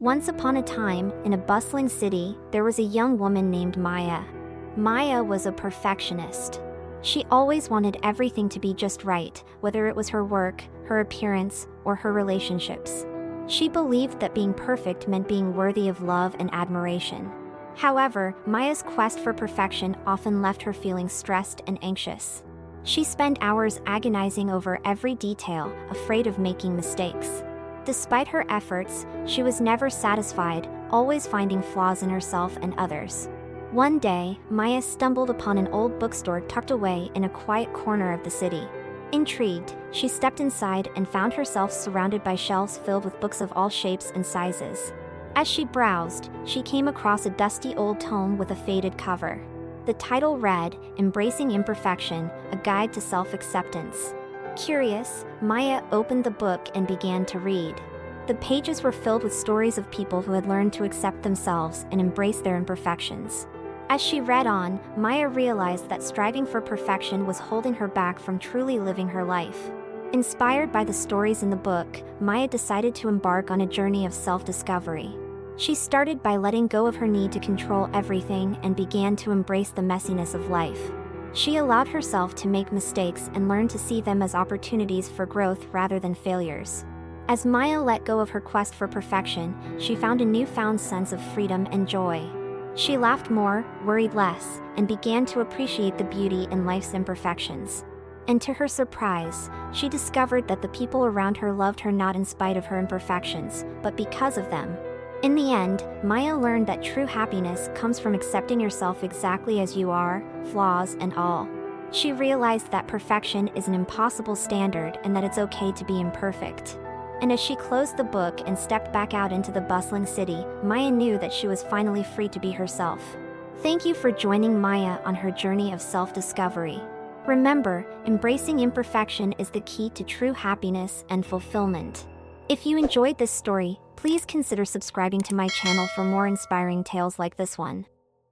Once upon a time, in a bustling city, there was a young woman named Maya. Maya was a perfectionist. She always wanted everything to be just right, whether it was her work, her appearance, or her relationships. She believed that being perfect meant being worthy of love and admiration. However, Maya's quest for perfection often left her feeling stressed and anxious. She spent hours agonizing over every detail, afraid of making mistakes. Despite her efforts, she was never satisfied, always finding flaws in herself and others. One day, Maya stumbled upon an old bookstore tucked away in a quiet corner of the city. Intrigued, she stepped inside and found herself surrounded by shelves filled with books of all shapes and sizes. As she browsed, she came across a dusty old tome with a faded cover. The title read, "Embracing Imperfection, A Guide to Self-Acceptance." Curious, Maya opened the book and began to read. The pages were filled with stories of people who had learned to accept themselves and embrace their imperfections. As she read on, Maya realized that striving for perfection was holding her back from truly living her life. Inspired by the stories in the book, Maya decided to embark on a journey of self-discovery. She started by letting go of her need to control everything and began to embrace the messiness of life. She allowed herself to make mistakes and learn to see them as opportunities for growth rather than failures. As Maya let go of her quest for perfection, she found a newfound sense of freedom and joy. She laughed more, worried less, and began to appreciate the beauty in life's imperfections. And to her surprise, she discovered that the people around her loved her not in spite of her imperfections, but because of them. In the end, Maya learned that true happiness comes from accepting yourself exactly as you are, flaws and all. She realized that perfection is an impossible standard and that it's okay to be imperfect. And as she closed the book and stepped back out into the bustling city, Maya knew that she was finally free to be herself. Thank you for joining Maya on her journey of self-discovery. Remember, embracing imperfection is the key to true happiness and fulfillment. If you enjoyed this story, please consider subscribing to my channel for more inspiring tales like this one.